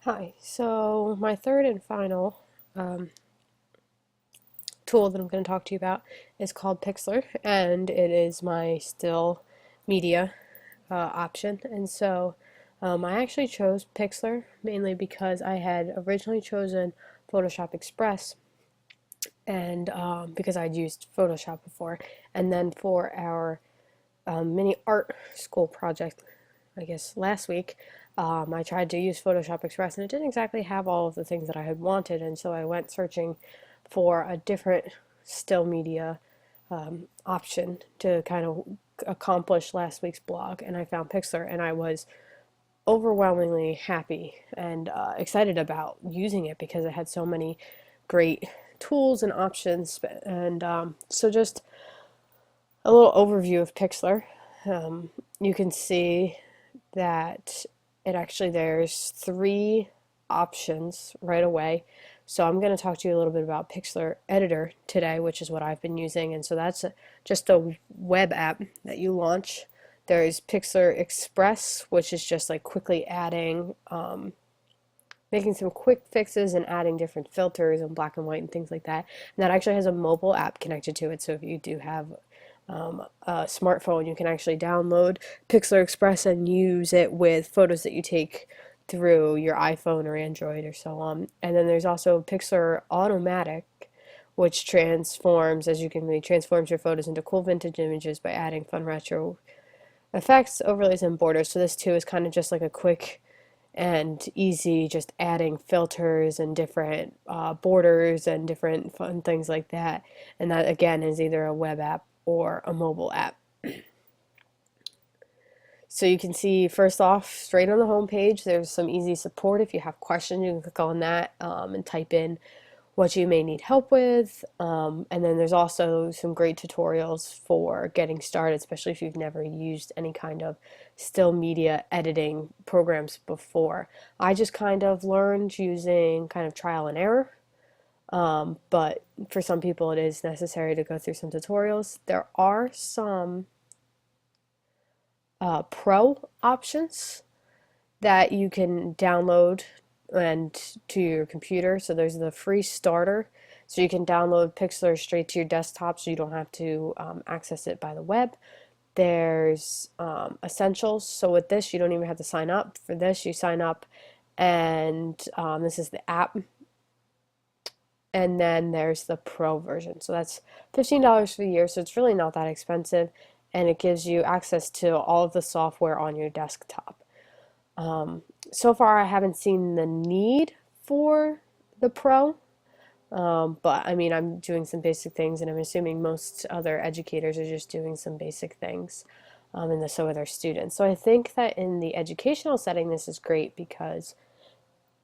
Hi, so my third and final tool that I'm going to talk to you about is called Pixlr, and it is my still media option. And so I actually chose Pixlr mainly because I had originally chosen Photoshop Express, and because I'd used Photoshop before. And then for our mini art school project, I guess last week, I tried to use Photoshop Express and it didn't exactly have all of the things that I had wanted, and so I went searching for a different still media option to kind of accomplish last week's blog, and I found Pixlr, and I was overwhelmingly happy and excited about using it because it had so many great tools and options. And so just a little overview of Pixlr. You can see that there's three options right away. So I'm going to talk to you a little bit about Pixlr Editor today, which is what I've been using. And so that's just a web app that you launch. There's Pixlr Express, which is just like quickly adding, making some quick fixes and adding different filters and black and white and things like that. And that actually has a mobile app connected to it. So if you do have a smartphone, you can actually download Pixlr Express and use it with photos that you take through your iPhone or Android or so on. And then there's also Pixlr Automatic, which transforms, as you can read, transforms your photos into cool vintage images by adding fun retro effects, overlays, and borders. So this too is kind of just like a quick and easy, just adding filters and different borders and different fun things like that. And that again is either a web app or a mobile app. So you can see first off, straight on the home page, there's some easy support. If you have questions, you can click on that and type in what you may need help with. And then there's also some great tutorials for getting started, especially if you've never used any kind of still media editing programs before. I just kind of learned using kind of trial and error. But for some people, it is necessary to go through some tutorials. There are some pro options that you can download and to your computer. So there's the free starter. So you can download Pixlr straight to your desktop so you don't have to access it by the web. There's essentials. So with this, you don't even have to sign up. For this, you sign up, and this is the app. And then there's the pro version. So that's $15 for the year. So it's really not that expensive. And it gives you access to all of the software on your desktop. So far, I haven't seen the need for the Pro, but I mean, I'm doing some basic things, and I'm assuming most other educators are just doing some basic things, and so are their students. So I think that in the educational setting, this is great because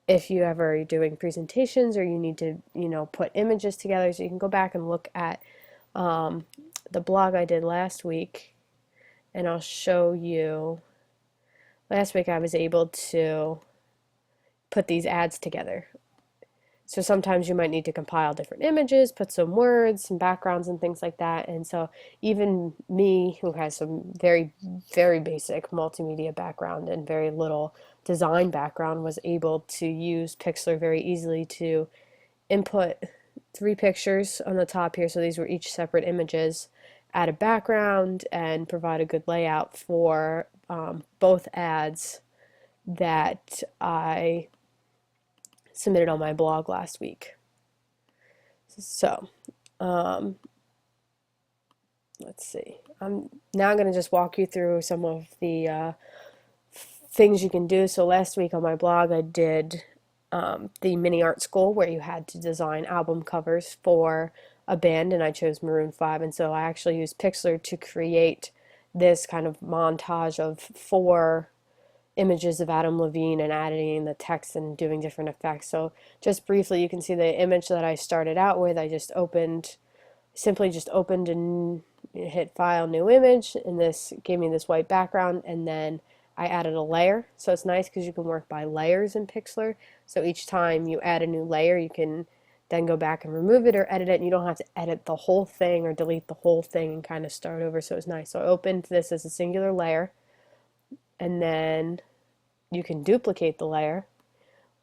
if you ever are doing presentations or you need to, put images together, so you can go back and look at the blog I did last week, and I'll show you. Last week I was able to put these ads together. So sometimes you might need to compile different images, put some words, some backgrounds and things like that. And so even me, who has some very, very basic multimedia background and very little design background, was able to use Pixlr very easily to input three pictures on the top here. So these were each separate images, add a background, and provide a good layout for both ads that I submitted on my blog last week. So, um, let's see. I'm now going to just walk you through some of the things you can do. So last week on my blog, I did the mini art school where you had to design album covers for a band, and I chose Maroon 5. And so I actually used Pixlr to create this kind of montage of four images of Adam Levine and adding the text and doing different effects. So just briefly, you can see the image that I started out with. I just simply just opened and hit File, New Image, and this gave me this white background, and then I added a layer. So it's nice because you can work by layers in Pixlr. So each time you add a new layer, you can then go back and remove it or edit it, and you don't have to edit the whole thing or delete the whole thing and kind of start over. So it's nice. So I opened this as a singular layer, and then you can duplicate the layer,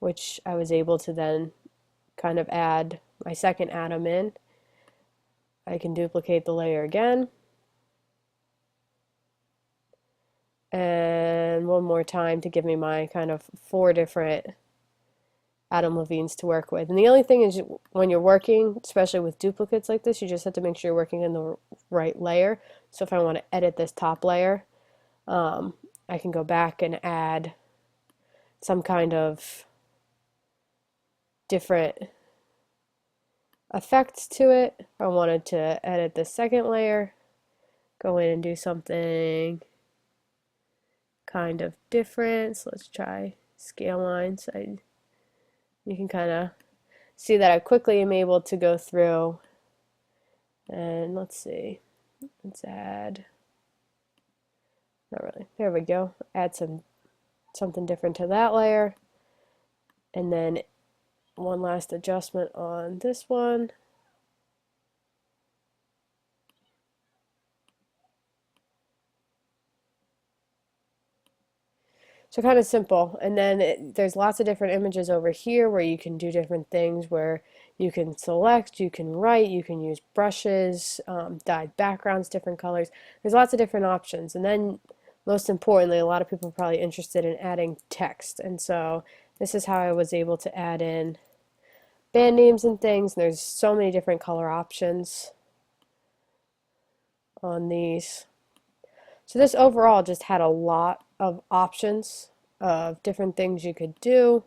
which I was able to then kind of add my second atom in. I can duplicate the layer again. And one more time to give me my kind of 4 different Adam Levines to work with. And the only thing is, when you're working, especially with duplicates like this, you just have to make sure you're working in the right layer. So if I want to edit this top layer, I can go back and add some kind of different effects to it. If I wanted to edit the second layer, go in and do something kind of different. So let's try scale lines. You can kind of see that I quickly am able to go through, and let's see, let's add, not really, there we go, add something different to that layer, and then one last adjustment on this one. So kind of simple. And then there's lots of different images over here where you can do different things, where you can select, you can write, you can use brushes, dyed backgrounds, different colors. There's lots of different options. And then most importantly, a lot of people are probably interested in adding text. And so this is how I was able to add in band names and things. And there's so many different color options on these. So this overall just had a lot of options of different things you could do,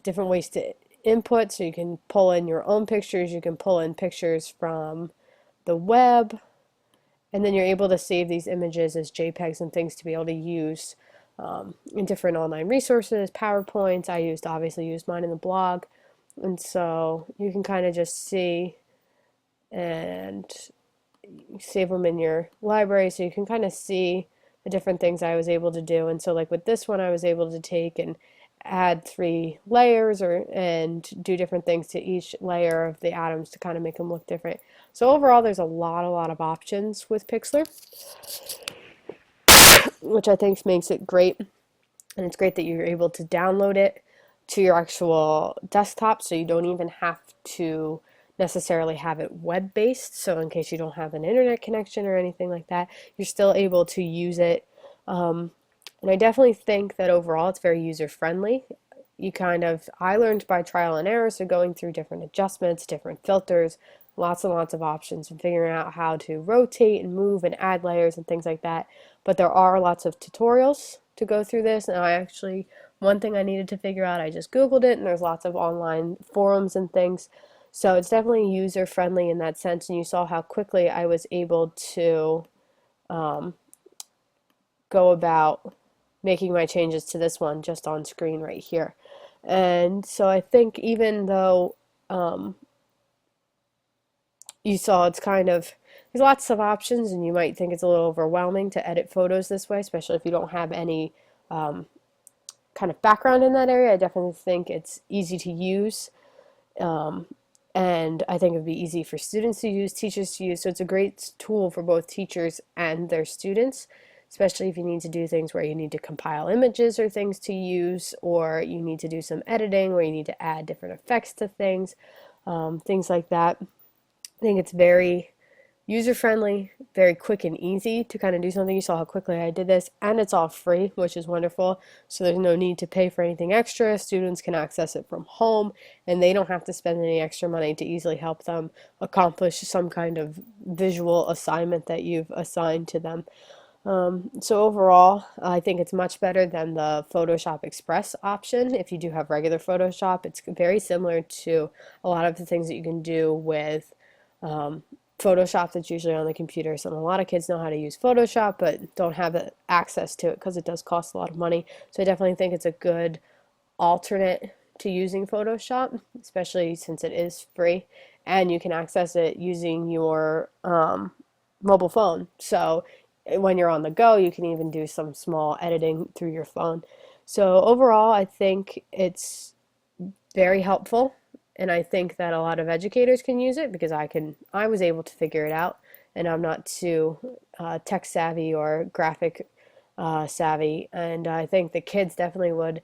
different ways to input, so you can pull in your own pictures, you can pull in pictures from the web, and then you're able to save these images as JPEGs and things to be able to use in different online resources, PowerPoints. I obviously used mine in the blog, and so you can kind of just see and save them in your library, so you can kind of see the different things I was able to do. And so like with this one, I was able to take and add 3 layers and do different things to each layer of the atoms to kind of make them look different. So overall, there's a lot of options with Pixlr, which I think makes it great. And it's great that you're able to download it to your actual desktop, so you don't even have to necessarily have it web-based. So in case you don't have an internet connection or anything like that, you're still able to use it. And I definitely think that overall it's very user-friendly. I learned by trial and error, so going through different adjustments, different filters, lots and lots of options, and figuring out how to rotate and move and add layers and things like that. But there are lots of tutorials to go through this, and one thing I needed to figure out, I just Googled it, and there's lots of online forums and things. So it's definitely user-friendly in that sense, and you saw how quickly I was able to go about making my changes to this one just on screen right here. And so I think even though you saw there's lots of options, and you might think it's a little overwhelming to edit photos this way, especially if you don't have any kind of background in that area. I definitely think it's easy to use. And I think it would be easy for students to use, teachers to use. So it's a great tool for both teachers and their students, especially if you need to do things where you need to compile images or things to use, or you need to do some editing where you need to add different effects to things, things like that. I think it's very user-friendly, very quick and easy to kind of do something. You saw how quickly I did this, and it's all free, which is wonderful. So there's no need to pay for anything extra. Students can access it from home, and they don't have to spend any extra money to easily help them accomplish some kind of visual assignment that you've assigned to them. So overall, I think it's much better than the Photoshop Express option. If you do have regular Photoshop, it's very similar to a lot of the things that you can do with Photoshop that's usually on the computer. So a lot of kids know how to use Photoshop but don't have access to it because it does cost a lot of money. So I definitely think it's a good alternate to using Photoshop, especially since it is free and you can access it using your mobile phone. So when you're on the go, you can even do some small editing through your phone. So overall, I think it's very helpful, and I think that a lot of educators can use it because I was able to figure it out, and I'm not too tech savvy or graphic savvy, and I think the kids definitely would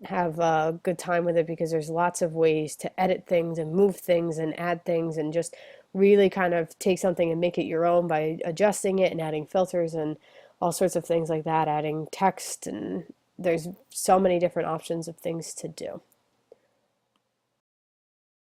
have a good time with it because there's lots of ways to edit things and move things and add things and just really kind of take something and make it your own by adjusting it and adding filters and all sorts of things like that, adding text, and there's so many different options of things to do.